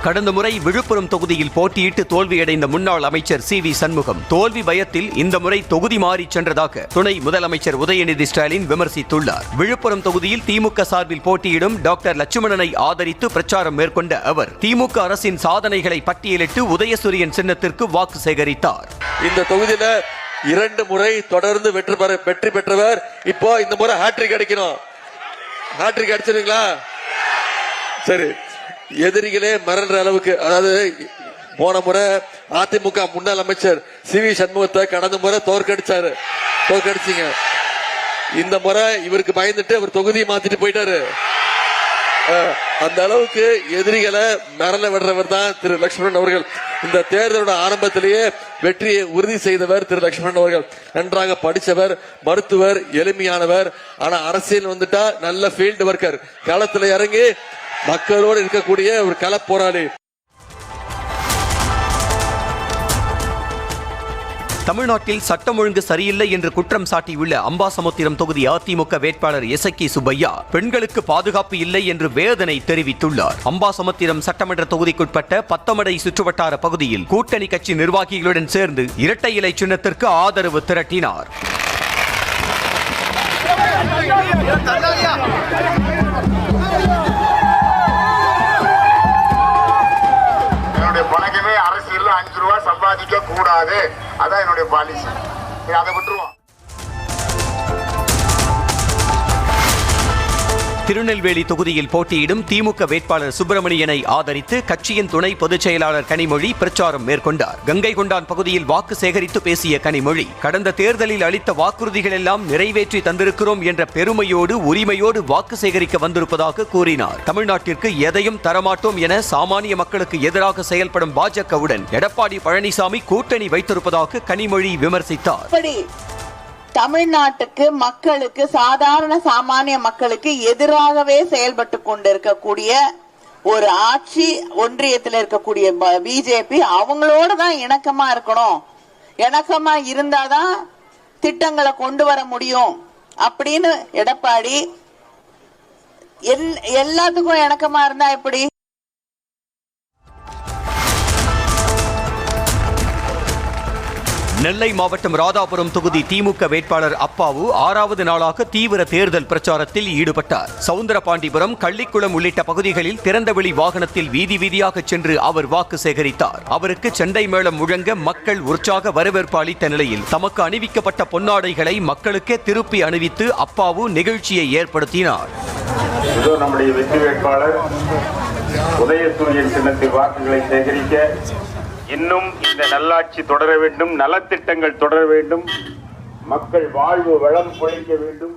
கடந்த முறை விழுப்புரம் தொகுதியில் போட்டியிட்டு தோல்வியடைந்த முன்னாள் அமைச்சர் சி வி சண்முகம் தோல்வி பயத்தில் இந்த முறை தொகுதி மாறி சென்றதாக துணை முதலமைச்சர் உதயநிதி ஸ்டாலின் விமர்சித்துள்ளார். விழுப்புரம் தொகுதியில் திமுக சார்பில் போட்டியிடும் டாக்டர் லட்சுமணனை ஆதரித்து பிரச்சாரம் மேற்கொண்ட அவர் திமுக அரசின் சாதனைகளை பட்டியலிட்டு உதயசூரியன் சின்னத்திற்கு வாக்கு சேகரித்தார். இந்த தொகுதியில 2 முறை தொடர்ந்து வெற்றி பெற்றவர். இப்போ இந்த முறை ஹாட்ரிக் அடிக்கணும். ஹாட்ரிக் அடிச்சிருங்களா? சரி, எதிரிகளே மறன்ற அளவுக்கு, அதாவது போன முறை அதிமுக முன்னாள் அமைச்சர் சி வி சண்முகத்தை கடந்த முறை தோற்கடிச்சீங்க. இந்த முறை இவருக்கு பயந்துட்டு அவர் தொகுதியை மாத்திட்டு போயிட்டாரு. அந்த அளவுக்கு எதிரிகளை மரண விடுறவர் தான் திரு லட்சுமணன் அவர்கள். இந்த தேர்தலோட ஆரம்பத்திலேயே வெற்றியை உறுதி செய்தவர் திரு லட்சுமணன் அவர்கள். நன்றாக படித்தவர், மருத்துவர், எளிமையானவர். ஆனா அரசியல் வந்துட்டா நல்ல ஃபீல்டு ஒர்க்கர், களத்துல இறங்கி மக்களோடு இருக்கக்கூடிய ஒரு கள போராளி. தமிழ்நாட்டில் சட்டம் ஒழுங்கு சரியில்லை என்று குற்றம் சாட்டியுள்ள அம்பாசமுத்திரம் தொகுதி அதிமுக வேட்பாளர் எசக்கி சுப்பையா பெண்களுக்கு பாதுகாப்பு இல்லை என்று வேதனை தெரிவித்துள்ளார். அம்பாசமுத்திரம் சட்டமன்ற தொகுதிக்குட்பட்ட பத்தமடை சுற்றுவட்டார பகுதியில் கூட்டணி கட்சி நிர்வாகிகளுடன் சேர்ந்து இரட்டை இலை சின்னத்திற்கு ஆதரவு திரட்டினார். பணமே அரசியல் 5 ரூபா சம்பாதிக்க கூடாது, அதான் என்னுடைய பாலிசி. அதை விட்டுருவோம். திருநெல்வேலி தொகுதியில் போட்டியிடும் திமுக வேட்பாளர் சுப்பிரமணியனை ஆதரித்து கட்சியின் துணை பொதுச் செயலாளர் கனிமொழி பிரச்சாரம் மேற்கொண்டார். கங்கை கொண்டான் பகுதியில் வாக்கு சேகரித்து பேசிய கனிமொழி கடந்த தேர்தலில் அளித்த வாக்குறுதிகள் எல்லாம் நிறைவேற்றி தந்திருக்கிறோம் என்ற பெருமையோடு உரிமையோடு வாக்கு சேகரிக்க வந்திருப்பதாக கூறினார். தமிழ்நாட்டிற்கு எதையும் தரமாட்டோம் என சாமானிய மக்களுக்கு எதிராக செயல்படும் பாஜகவுடன் எடப்பாடி பழனிசாமி கூட்டணி வைத்திருப்பதாக கனிமொழி விமர்சித்தார். தமிழ்நாட்டுக்கு மக்களுக்கு, சாதாரண சாமானிய மக்களுக்கு எதிராகவே செயல்பட்டு கொண்டிருக்கக்கூடிய ஒரு ஆட்சி, ஒன்றியத்தில் இருக்கக்கூடிய பிஜேபி, அவங்களோட தான் இணக்கமா இருக்கணும். இணக்கமா இருந்தாதான் திட்டங்களை கொண்டு வர முடியும் அப்படின்னு எடப்பாடி எல்லாத்துக்கும் இணக்கமா இருந்தா எப்படி? நெல்லை மாவட்டம் ராதாபுரம் தொகுதி திமுக வேட்பாளர் அப்பாவு 6வது நாளாக தீவிர தேர்தல் பிரச்சாரத்தில் ஈடுபட்டார். சவுந்தரபாண்டிபுரம், கள்ளிக்குளம் உள்ளிட்ட பகுதிகளில் திறந்தவெளி வாகனத்தில் வீதி வீதியாக சென்று அவர் வாக்கு சேகரித்தார். அவருக்கு செண்டை மேளம் முழங்க மக்கள் உற்சாக வரவேற்பு அளித்த நிலையில் தமக்கு அணிவிக்கப்பட்ட பொன்னாடைகளை மக்களுக்கே திருப்பி அணிவித்து அப்பாவு நிகழ்ச்சியை ஏற்படுத்தினார். நம்முடைய வெற்றி வேட்பாளர் உதயசூரியன் சின்னத்தில் வாக்குகளை சேகரிக்க இன்னும் இந்த நல்லாட்சி தொடர வேண்டும், நலத்திட்டங்கள் தொடர வேண்டும், மக்கள் வாழ்வு வளம் பொழிக்க வேண்டும்.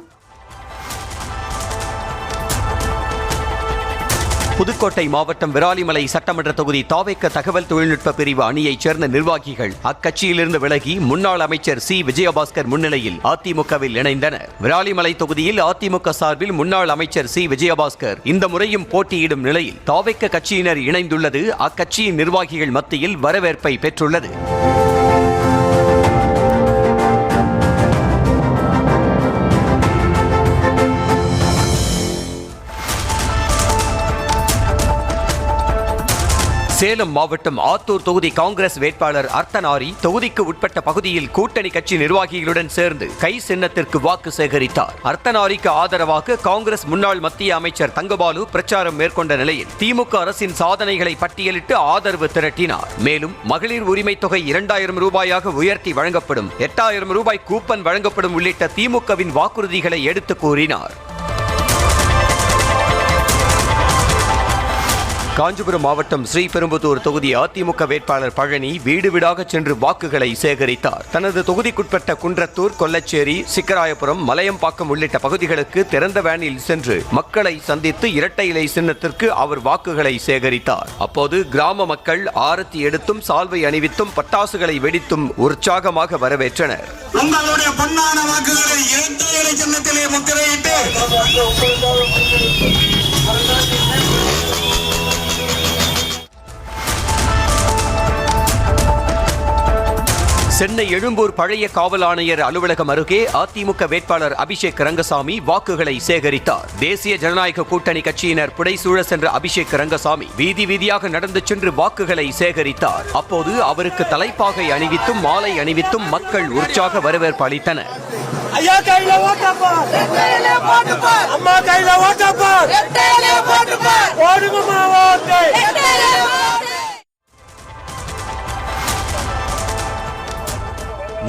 புதுக்கோட்டை மாவட்டம் விராலிமலை சட்டமன்ற தொகுதி தாவேக்க தகவல் தொழில்நுட்ப பிரிவு அணியைச் சேர்ந்த நிர்வாகிகள் அக்கட்சியிலிருந்து விலகி முன்னாள் அமைச்சர் சி விஜயபாஸ்கர் முன்னிலையில் அதிமுகவில் இணைந்தனர். விராலிமலை தொகுதியில் அதிமுக சார்பில் முன்னாள் அமைச்சர் சி விஜயபாஸ்கர் இந்த முறையும் போட்டியிடும் நிலையில் தாவேக்க கட்சியினர் இணைந்துள்ளது அக்கட்சியின் நிர்வாகிகள் மத்தியில் வரவேற்பை பெற்றுள்ளது. சேலம் மாவட்டம் ஆத்தூர் தொகுதி காங்கிரஸ் வேட்பாளர் அர்த்தனாரி தொகுதிக்கு உட்பட்ட பகுதியில் கூட்டணி கட்சி நிர்வாகிகளுடன் சேர்ந்து கை சின்னத்திற்கு வாக்கு சேகரித்தார். அர்த்தனாரிக்கு ஆதரவாக காங்கிரஸ் முன்னாள் மத்திய அமைச்சர் தங்கபாலு பிரச்சாரம் மேற்கொண்ட நிலையில் திமுக அரசின் சாதனைகளை பட்டியலிட்டு ஆதரவு திரட்டினார். மேலும் மகளிர் உரிமை தொகை 2000 ரூபாயாக உயர்த்தி வழங்கப்படும், 8000 ரூபாய் கூப்பன் வழங்கப்படும் உள்ளிட்ட திமுகவின் வாக்குறுதிகளை எடுத்து கூறினார். காஞ்சிபுரம் மாவட்டம் ஸ்ரீபெரும்புதூர் தொகுதி அதிமுக வேட்பாளர் பழனி வீடு வீடாக சென்று வாக்குகளை சேகரித்தார். தனது தொகுதிக்குட்பட்ட குன்றத்தூர், கொல்லச்சேரி, சிக்கராயபுரம், மலையம்பாக்கம் உள்ளிட்ட பகுதிகளுக்கு திறந்த வேனில் சென்று மக்களை சந்தித்து இரட்டை இலை சின்னத்திற்கு அவர் வாக்குகளை சேகரித்தார். அப்போது கிராம மக்கள் ஆரத்தி எடுத்தும் சால்வை அணிவித்தும் பட்டாசுகளை வெடித்தும் உற்சாகமாக வரவேற்றனர். உங்களுடைய பொன்னான வாக்குகளை இரட்டை இலை சின்னத்திலே முத்திரையிட்டு சென்னை எழும்பூர் பழைய காவல் ஆணையர் அலுவலகம் அருகே அதிமுக வேட்பாளர் அபிஷேக் ரங்கசாமி வாக்குகளை சேகரித்தார். தேசிய ஜனநாயக கூட்டணி கட்சியினர் புடைசூழ சென்ற அபிஷேக் ரங்கசாமி வீதி வீதியாக நடந்து சென்று வாக்குகளை சேகரித்தார். அப்போது அவருக்கு தலைப்பாகை அணிவித்தும் மாலை அணிவித்தும் மக்கள் உற்சாக வரவேற்பு அளித்தனர். ஐயா கையில ஓட்டப்பா, அம்மா கையில ஓட்டப்பா, ஓடுங்கம்மா ஓட்டு.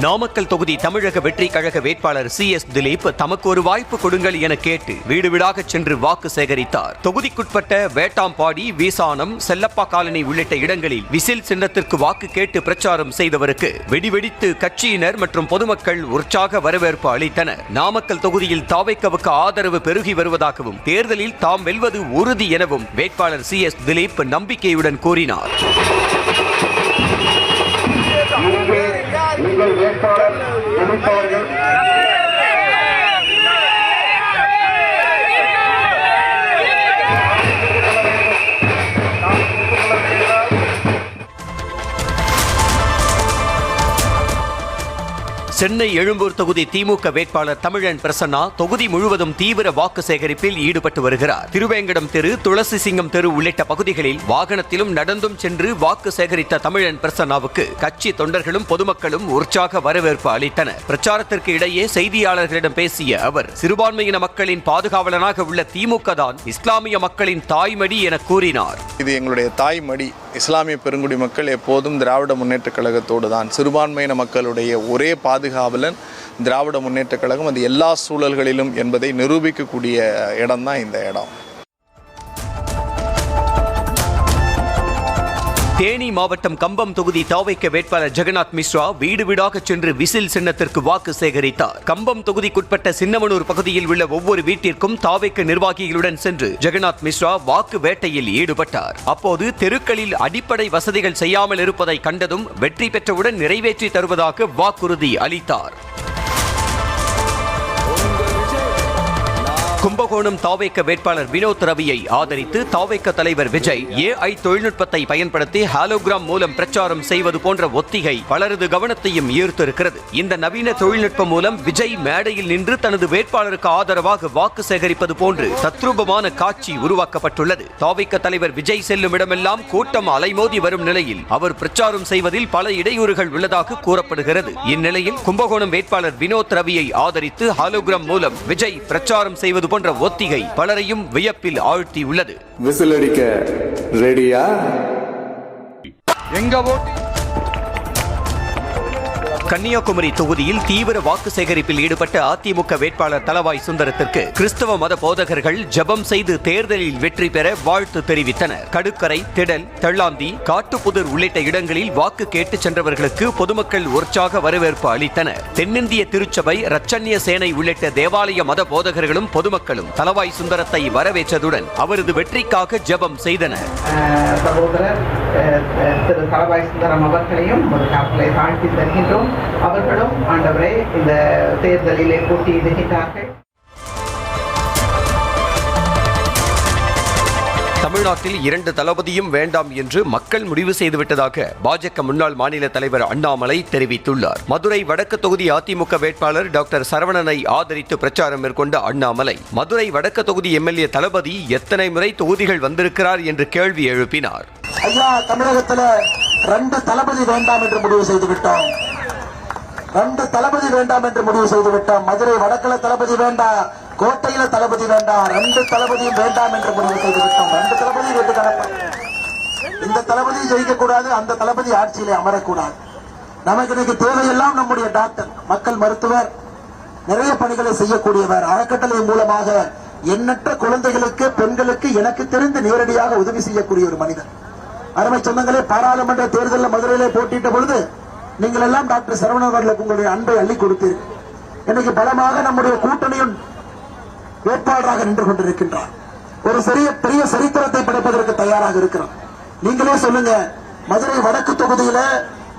நாமக்கல் தொகுதி தமிழக வெற்றி கழக வேட்பாளர் CS திலீப் தமக்கு ஒரு வாய்ப்பு கொடுங்கள் என கேட்டு வீடு வீடாக சென்று வாக்கு சேகரித்தார். தொகுதிக்குட்பட்ட வேட்டாம்பாடி, வீசானம், செல்லப்பா காலனி உள்ளிட்ட இடங்களில் விசில் சின்னத்திற்கு வாக்கு கேட்டு பிரச்சாரம் செய்தவருக்கு வெடிவெடித்து கட்சியினர் மற்றும் பொதுமக்கள் உற்சாக வரவேற்பு அளித்தனர். நாமக்கல் தொகுதியில் தாவேக்காவுக்கு ஆதரவு பெருகி வருவதாகவும் தேர்தலில் தாம் வெல்வது உறுதி எனவும் வேட்பாளர் CS திலீப் நம்பிக்கையுடன் கூறினார். உங்கள் வேட்பாளர் திலீப் சென்னை எழும்பூர் தொகுதி திமுக வேட்பாளர் தமிழன் பிரசன்னா தொகுதி முழுவதும் தீவிர வாக்கு சேகரிப்பில் ஈடுபட்டு வருகிறார். திருவேங்கடம் தெரு, துளசி சிங்கம் தெரு உள்ளிட்ட பகுதிகளில் வாகனத்திலும் நடந்தும் சென்று வாக்கு சேகரித்த தமிழன் பிரசன்னாவுக்கு கட்சி தொண்டர்களும் பொதுமக்களும் உற்சாக வரவேற்பு அளித்தனர். பிரச்சாரத்திற்கு இடையே செய்தியாளர்களிடம் பேசிய அவர், சிறுபான்மையின மக்களின் பாதுகாவலனாக உள்ள திமுக தான் இஸ்லாமிய மக்களின் தாய்மடி என கூறினார். இது எங்களுடைய தாய்மடி. இஸ்லாமிய பெருங்குடி மக்கள் எப்போதும் திராவிட முன்னேற்ற கழகத்தோடு தான். சிறுபான்மையின மக்களுடைய ஒரே பாதுகாவலன் திராவிட முன்னேற்ற கழகம். அது எல்லா சூழல்களிலும் என்பதை நிரூபிக்கக்கூடிய இடம்தான் இந்த இடம். தேனி மாவட்டம் கம்பம் தொகுதி தாவேக்க வேட்பாளர் ஜெகநாத் மிஸ்ரா வீடு வீடாக சென்று விசில் சின்னத்திற்கு வாக்கு சேகரித்தார். கம்பம் தொகுதிக்குட்பட்ட சின்னமனூர் பகுதியில் உள்ள ஒவ்வொரு வீட்டிற்கும் தாவேக்க நிர்வாகிகளுடன் சென்று ஜெகநாத் மிஸ்ரா வாக்கு வேட்டையில் ஈடுபட்டார். அப்போது தெருக்களில் அடிப்படை வசதிகள் செய்யாமல் இருப்பதை கண்டதும் வெற்றி பெற்றவுடன் நிறைவேற்றி தருவதாக வாக்குறுதி அளித்தார். கும்பகோணம் தாவேக்க வேட்பாளர் வினோத் ரவியை ஆதரித்து தாவேக்க தலைவர் விஜய் AI தொழில்நுட்பத்தை பயன்படுத்தி ஹாலோகிராம் மூலம் பிரச்சாரம் செய்வது போன்ற ஒத்திகை பலரது கவனத்தையும் ஈர்த்திருக்கிறது. இந்த நவீன தொழில்நுட்பம் மூலம் விஜய் மேடையில் நின்று தனது வேட்பாளருக்கு ஆதரவாக வாக்கு சேகரிப்பது போன்று தத்ரூபமான காட்சி உருவாக்கப்பட்டுள்ளது. தாவேக்க தலைவர் விஜய் செல்லும் இடமெல்லாம் கூட்டம் அலைமோதி வரும் நிலையில் அவர் பிரச்சாரம் செய்வதில் பல இடையூறுகள் உள்ளதாக கூறப்படுகிறது. இந்நிலையில் கும்பகோணம் வேட்பாளர் வினோத் ரவியை ஆதரித்து ஹாலோகிராம் மூலம் விஜய் பிரச்சாரம் செய்வது போன்ற ஒத்திகை பலரையும் வியப்பில் ஆழ்த்தியுள்ளது. விசில் அடிக்க ரெடியா? எங்க ஓட்டு? கன்னியாகுமரி தொகுதியில் தீவிர வாக்கு சேகரிப்பில் ஈடுபட்ட அதிமுக வேட்பாளர் தளவாய் சுந்தரத்திற்கு கிறிஸ்தவ மத போதகர்கள் ஜெபம் செய்து தேர்தலில் வெற்றி பெற வாழ்த்து தெரிவித்தனர். கடுக்கரை, திடல், தெள்ளாந்தி, காட்டுப்புதர் உள்ளிட்ட இடங்களில் வாக்கு கேட்டு சென்றவர்களுக்கு பொதுமக்கள் உற்சாக வரவேற்பு அளித்தனர். தென்னிந்திய திருச்சபை, ரச்சன்ய சேனை உள்ளிட்ட தேவாலய மத போதகர்களும் பொதுமக்களும் தளவாய் சுந்தரத்தை வரவேற்றதுடன் அவரது வெற்றிக்காக ஜெபம் செய்தனர். சகோதரர் திரு தளவாய் சுந்தரம் அவர்களையும் ஒரு காப்பலை தாழ்த்தி தருகின்றோம். அவர்களும் ஆண்டவரே இந்த தேர்தலிலே போட்டியிடுகின்றார்கள். தமிழ்நாட்டில் 2 தளபதியும் வேண்டாம் என்று மக்கள் முடிவு செய்துவிட்டதாக பாஜக முன்னாள் மாநில தலைவர் அண்ணாமலை தெரிவித்துள்ளார். மதுரை வடக்கு தொகுதி அதிமுக வேட்பாளர் டாக்டர் சரவணனை ஆதரித்து பிரச்சாரம் மேற்கொண்ட அண்ணாமலை, மதுரை வடக்கு தொகுதி MLA தளபதி எத்தனை முறை தொகுதிகள் வந்திருக்கிறார் என்று கேள்வி எழுப்பினார். ஐயா, தமிழகத்துல 2 தளபதி வேண்டாம் என்று முடிவு செய்துவிட்டோம். 2 தளபதி வேண்டாம் என்று முடிவு செய்துவிட்டோம். மதுரை வடக்குல தளபதி வேண்டாம், கோட்டையில தளபதி வேண்டாம், 2 தளபதியும் வேண்டாம் என்று முடிவு செய்துவிட்டோம். 2 தளபதி வெட்டு கணக்கு. இந்த தளபதி ஜெயிக்கக்கூடாது, அந்த தளபதி ஆட்சியிலே அமரக்கூடாது. நமக்கு இன்னைக்கு தேவையெல்லாம் நம்முடைய டாக்டர், மக்கள் மருத்துவர், நிறைய பணிகளை செய்யக்கூடியவர். அறக்கட்டளை மூலமாக எண்ணற்ற குழந்தைகளுக்கு, பெண்களுக்கு எனக்கு தெரிந்து நேரடியாக உதவி செய்யக்கூடிய ஒரு மனிதர். அருமை சொந்தங்களே, பாராளுமன்ற தேர்தலில் மதுரையிலே போட்டியிட்ட பொழுது நீங்கள் எல்லாம் டாக்டர் சரவணன் அவர்களுக்கு உங்களுடைய அன்பை அள்ளி கொடுத்தீர்கள். இன்னைக்கு பலமாக நம்முடைய கூட்டணியின் வேட்பாளராக நின்று கொண்டிருக்கின்றார். ஒரு பெரிய சரித்திரத்தை படைப்பதற்கு தயாராக இருக்கிறோம். நீங்களே சொல்லுங்க, மதுரை வடக்கு தொகுதியில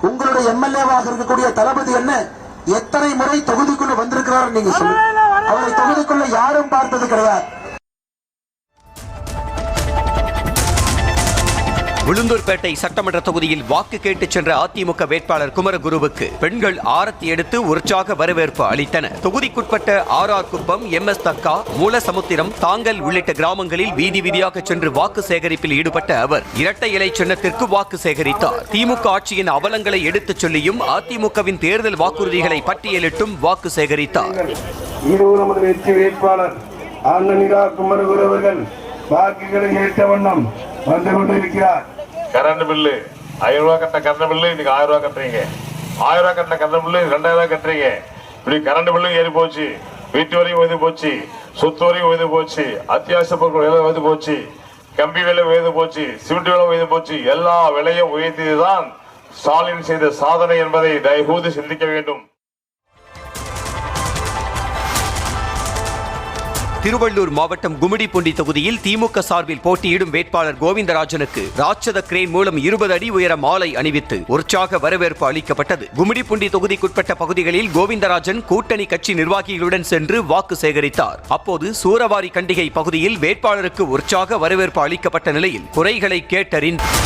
உங்களுடைய MLA-வாக இருக்கக்கூடிய தளபதி என்ன எத்தனை முறை தொகுதிக்குள்ள வந்திருக்கிறார் நீங்க சொல்லுங்க. அவரை தொகுதிக்குள்ள யாரும் பார்த்தது கிடையாது. உளுந்தூர்பேட்டை சட்டமன்ற தொகுதியில் வாக்கு கேட்டு சென்ற அதிமுக வேட்பாளர் குமரகுருவுக்கு பெண்கள் ஆரத்தி எடுத்து உற்சாக வரவேற்பு அளித்தனர். தொகுதிக்குட்பட்ட ஆர் குப்பம், MS தக்கா, மூலசமுத்திரம், தாங்கல் உள்ளிட்ட கிராமங்களில் வீதி வீதியாக சென்று வாக்கு சேகரிப்பில் ஈடுபட்ட அவர் இரட்டை இலை சின்னத்திற்கு வாக்கு சேகரித்தார். திமுக ஆட்சியின் அவலங்களை எடுத்துச் சொல்லியும் அதிமுகவின் தேர்தல் வாக்குறுதிகளை பட்டியலிட்டும் வாக்கு சேகரித்தார். நமது வெற்றி வேட்பாளர் அண்ணனிரா குமரகுரு அவர்கள் வாக்குகளை ஏற்ற வண்ணம் வந்து கொண்டிருக்கிறார். கரண்ட் பில்லு 1000 ரூபாய் கட்ட கரண்ட் பில்லு இன்னைக்கு 1000 ரூபாய் கட்டுறீங்க. 1000 ரூபாய் கட்ட கரண்ட் பில்லு 2000 ரூபாய் கட்டுறீங்க. இப்படி கரண்ட் பில்லு ஏறி போச்சு, வீட்டு வரையும் உயர்ந்து போச்சு, சொத்து வரையும் உயர்ந்து போச்சு, அத்தியாவசிய பொருட்கள் விலை உயர்ந்து போச்சு, கம்பி விலை உயர்ந்து போச்சு, சிமெண்ட் விலை உயர்ந்து போச்சு. எல்லா விலையும் உயர்த்தியதுதான் ஸ்டாலின் செய்த சாதனை என்பதை தயவுகூர்ந்து சிந்திக்க வேண்டும். திருவள்ளூர் மாவட்டம் கும்மிடிப்பூண்டி தொகுதியில் திமுக சார்பில் போட்டியிடும் வேட்பாளர் கோவிந்தராஜனுக்கு ராட்சத கிரேன் மூலம் 20 அடி உயர மாலை அணிவித்து உற்சாக வரவேற்பு அளிக்கப்பட்டது. கும்மிடிப்பூண்டி தொகுதிக்குட்பட்ட பகுதிகளில் கோவிந்தராஜன் கூட்டணி கட்சி நிர்வாகிகளுடன் சென்று வாக்கு சேகரித்தார். அப்போது சூரவாரி கண்டிகை பகுதியில் வேட்பாளருக்கு உற்சாக வரவேற்பு அளிக்கப்பட்ட நிலையில் குறைகளை கேட்டறிந்தார்.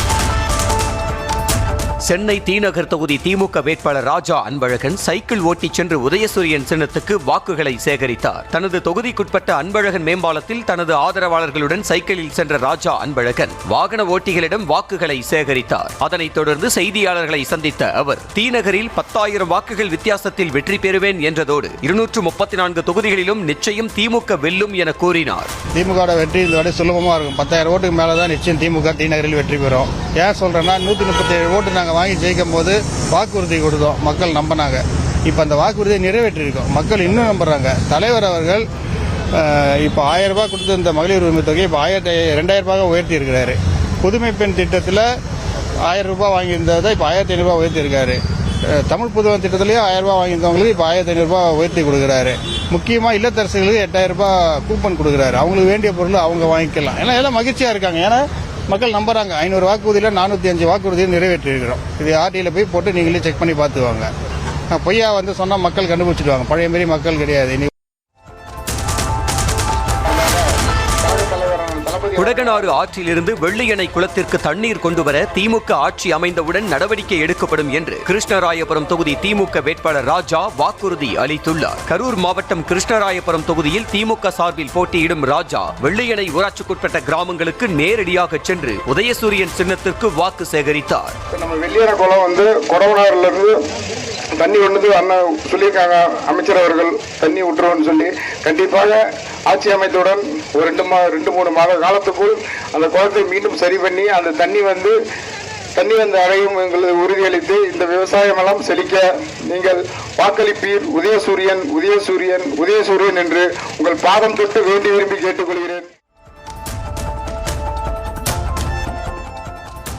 சென்னை தீநகர் தொகுதி திமுக வேட்பாளர் ராஜா அன்பழகன் சைக்கிள் ஓட்டிச் சென்று உதயசூரியன் சின்னத்துக்கு வாக்குகளை சேகரித்தார். தனது தொகுதிக்குட்பட்ட அன்பழகன் மேம்பாலத்தில் தனது ஆதரவாளர்களுடன் சைக்கிளில் சென்ற ராஜா அன்பழகன் வாகன ஓட்டிகளிடம் வாக்குகளை சேகரித்தார். அதனைத் தொடர்ந்து செய்தியாளர்களை சந்தித்த அவர் தீநகரில் 10,000 வாக்குகள் வித்தியாசத்தில் வெற்றி பெறுவேன் என்றதோடு 234 தொகுதிகளிலும் நிச்சயம் திமுக வெல்லும் என கூறினார். திமுக வெற்றி இந்த சுலபமா இருக்கும். 10,000 ஓட்டுக்கு மேலதான் நிச்சயம் திமுக தீநகரில் வெற்றி பெறும். ஏன் சொல்றேன்னா 137 ஓட்டு நாங்க வாங்கி ஜெயிக்கும் போது வாக்குறுதி கொடுத்தோம், மக்கள் நம்பினாங்க. இப்ப அந்த வாக்குறுதியை நிறைவேற்றிருக்கோம், மக்கள் இன்னும் நம்புறாங்க. தலைவர் அவர்கள் இப்ப 1000 ரூபாய் கொடுத்து இந்த மகளிர் உரிமை தொகையை இப்ப 2000 ரூபாய் உயர்த்தி இருக்கிறாரு. புதுமை பெண் திட்டத்தில் 1000 ரூபாய் வாங்கியிருந்ததை இப்ப 1500 ரூபாய் உயர்த்தி இருக்காரு. தமிழ் புதுமை திட்டத்திலேயே 1000 ரூபாய் வாங்கியிருந்தவங்களுக்கு இப்ப 1500 ரூபாய் உயர்த்தி கொடுக்குறாரு. முக்கியமா இல்லத்தரசிகளுக்கு 8000 ரூபாய் கூப்பன் கொடுக்குறாரு. அவங்களுக்கு வேண்டிய பொருள் அவங்க வாங்கிக்கலாம். ஏன்னா எல்லாம் மகிழ்ச்சியா இருக்காங்க. ஏன்னா மக்கள் நம்புறாங்க. 500 வாக்குறுதியில் 405 வாக்குறுதியை நிறைவேற்றி இருக்கிறோம். இது ஆர்டியில் போய் போட்டு நீங்களே செக் பண்ணி பார்த்துவாங்க. பொய்யா சொன்னா மக்கள் கண்டுபிடிச்சிடுவாங்க. பழைய மாரி மக்கள் கிடையாது. குடகனாறு ஆற்றிலிருந்து வெள்ளியணை குளத்திற்கு தண்ணீர் கொண்டுவர திமுக ஆட்சி அமைந்தவுடன் நடவடிக்கை எடுக்கப்படும் என்று கிருஷ்ணராயபுரம் தொகுதி திமுக வேட்பாளர் ராஜா வாக்குறுதி அளித்துள்ளார். கரூர் மாவட்டம் கிருஷ்ணராயபுரம் தொகுதியில் திமுக சார்பில் போட்டியிடும் ராஜா வெள்ளியணை ஊராட்சிக்குட்பட்ட கிராமங்களுக்கு நேரடியாக சென்று உதயசூரியன் சின்னத்திற்கு வாக்கு சேகரித்தார். நம்ம வெள்ளியணை குளம் கொடவனாறுல இருந்து தண்ணி கொண்டு அண்ணன் சொல்லியிருக்காங்க. அமைச்சர் அவர்கள் தண்ணி விட்டுருவோம்னு சொல்லி கண்டிப்பாக ஆட்சி அமைத்தவுடன் ஒரு 2-3 மாத காலத்துக்குள் அந்த குளத்தை மீண்டும் சரி பண்ணி அந்த தண்ணி வந்து அடையும் எங்களுக்கு உறுதியளித்து இந்த விவசாயம் எல்லாம் செழிக்க நீங்கள் வாக்களிப்பீர். உதயசூரியன் உதயசூரியன் உதயசூரியன் என்று உங்கள் பாதம் தொட்டு வேண்டி விரும்பி கேட்டுக்கொள்கிறேன்.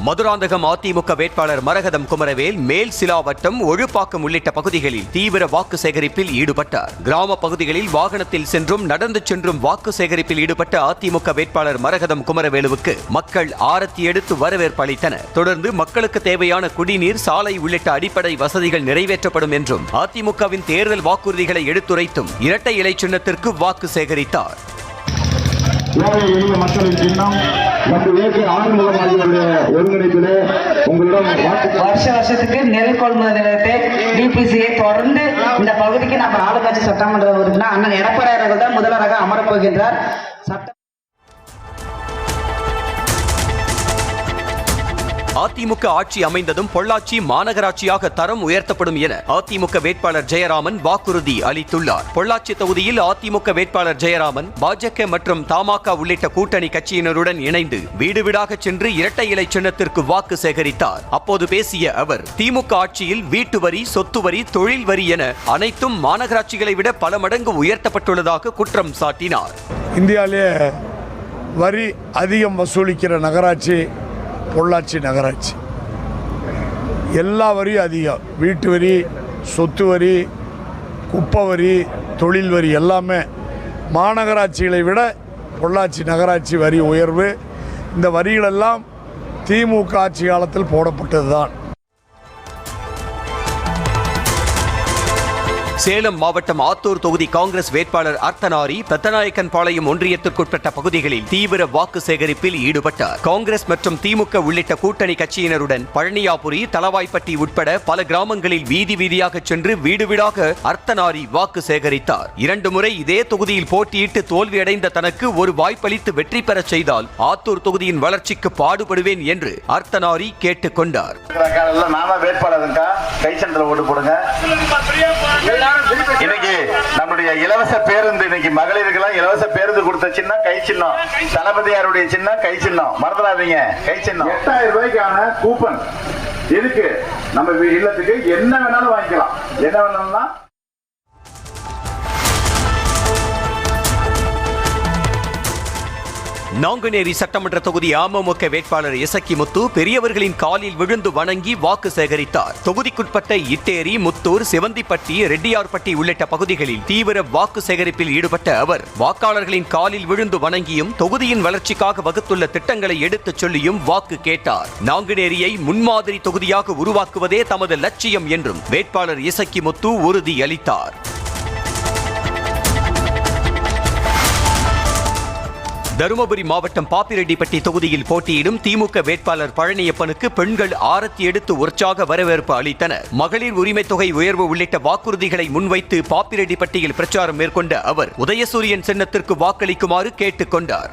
மதுராந்தகம் அதிமுக வேட்பாளர் மரகதம் குமரவேல் மேல் சிலாவட்டம், ஒழுப்பாக்கம் உள்ளிட்ட பகுதிகளில் தீவிர வாக்கு சேகரிப்பில் ஈடுபட்டார். கிராம பகுதிகளில் வாகனத்தில் சென்றும் நடந்து சென்றும் வாக்கு சேகரிப்பில் ஈடுபட்ட அதிமுக வேட்பாளர் மரகதம் குமரவேலுவுக்கு மக்கள் ஆரத்தி எடுத்து வரவேற்பு அளித்தனர். தொடர்ந்து மக்களுக்கு தேவையான குடிநீர், சாலை உள்ளிட்ட அடிப்படை வசதிகள் நிறைவேற்றப்படும் என்றும் அதிமுகவின் தேர்தல் வாக்குறுதிகளை எடுத்துரைத்தும் இரட்டை இலை சின்னத்திற்கு வாக்கு சேகரித்தார். மக்களின் சின்னம் ஒருங்கிணைப்பிலே உங்களிடம் வருஷத்துக்கு நெல் கொள்முதல் நிலையத்தை டிபிசியை தொடர்ந்து இந்த பகுதிக்கு நம்ம ஆளுங்கட்சி சட்டமன்ற உறுப்பினர் அண்ணன் எடப்பாடி அவர்கள் தான் முதல்வராக அமரப்போகின்றார். அதிமுக ஆட்சி அமைந்ததும் பொள்ளாச்சி மாநகராட்சியாக தரம் உயர்த்தப்படும் என அதிமுக வேட்பாளர் ஜெயராமன் வாக்குறுதி அளித்துள்ளார். பொள்ளாச்சி தொகுதியில் அதிமுக வேட்பாளர் ஜெயராமன் பாஜக மற்றும் தமாக உள்ளிட்ட கூட்டணி கட்சியினருடன் இணைந்து வீடு வீடாக சென்று இரட்டை இலை சின்னத்திற்கு வாக்கு சேகரித்தார். அப்போது பேசிய அவர் திமுக ஆட்சியில் வீட்டு வரி, சொத்து வரி, தொழில் வரி என அனைத்தும் மாநகராட்சிகளை விட பல மடங்கு உயர்த்தப்பட்டுள்ளதாக குற்றம் சாட்டினார். இந்தியாவிலே வரி அதிகம் வசூலிக்கிற நகராட்சி பொள்ளாச்சி நகராட்சி. எல்லா வரியும் அதிகம். வீட்டு வரி, சொத்து வரி, குப்பை வரி, தொழில் வரி எல்லாமே மாநகராட்சிகளை விட பொள்ளாச்சி நகராட்சி வரி உயர்வு. இந்த வரிகளெல்லாம் திமுக ஆட்சி காலத்தில் போடப்பட்டது தான். சேலம் மாவட்டம் ஆத்தூர் தொகுதி காங்கிரஸ் வேட்பாளர் அர்த்தநாரி பெத்தநாயக்கன் பாளையம் ஒன்றியத்திற்குட்பட்ட பகுதிகளில் தீவிர வாக்கு சேகரிப்பில் ஈடுபட்டார். காங்கிரஸ் மற்றும் திமுக உள்ளிட்ட கூட்டணி கட்சியினருடன் பழனியாபுரி, தளவாய்ப்பட்டி உட்பட பல கிராமங்களில் வீதி வீதியாக சென்று வீடு வீடாக அர்த்தநாரி வாக்கு சேகரித்தார். 2 முறை இதே தொகுதியில் போட்டியிட்டு தோல்வியடைந்த தனக்கு ஒரு வாய்ப்பளித்து வெற்றி பெற செய்தால் ஆத்தூர் தொகுதியின் வளர்ச்சிக்கு பாடுபடுவேன் என்று அர்த்தநாரி கேட்டுக் கொண்டார். இன்னைக்கு நம்முடைய இலவச பேருந்து, இன்னைக்கு மகளிருக்கெல்லாம் இலவச பேருந்து கொடுத்த சின்னம் கை சின்னம், தளபதியாருடைய சின்னம் கை சின்னம், மறந்துடாதீங்க கை சின்னம். 8000 ரூபாய்க்கான கூப்பன் இருக்கு. நம்ம இல்லத்துக்கு என்ன வேணாலும் வாங்கிக்கலாம். என்ன வேணாம்னா நாங்குநேரி சட்டமன்ற தொகுதி அமமுக வேட்பாளர் இசக்கிமுத்து பெரியவர்களின் காலில் விழுந்து வணங்கி வாக்கு சேகரித்தார். தொகுதிக்குட்பட்ட இட்டேரி, முத்தூர், சிவந்திப்பட்டி, ரெட்டியார்பட்டி உள்ளிட்ட பகுதிகளில் தீவிர வாக்கு சேகரிப்பில் ஈடுபட்ட அவர் வாக்காளர்களின் காலில் விழுந்து வணங்கியும் தொகுதியின் வளர்ச்சிக்காக வகுத்துள்ள திட்டங்களை எடுத்துச் சொல்லியும் வாக்கு கேட்டார். நாங்குநேரியை முன்மாதிரி தொகுதியாக உருவாக்குவதே தமது லட்சியம் என்றும் வேட்பாளர் இசக்கிமுத்து உறுதியளித்தார். தருமபுரி மாவட்டம் பாப்பிரெட்டிப்பட்டி தொகுதியில் போட்டியிடும் திமுக வேட்பாளர் பழனியப்பனுக்கு பெண்கள் ஆரத்தி எடுத்து உற்சாக வரவேற்பு அளித்தனர். மகளிர் உரிமை தொகை உயர்வு உள்ளிட்ட வாக்குறுதிகளை முன்வைத்து பாப்பிரெட்டிப்பட்டியில் பிரச்சாரம் மேற்கொண்ட அவர் உதயசூரியன் சின்னத்திற்கு வாக்களிக்குமாறு கேட்டுக் கொண்டார்.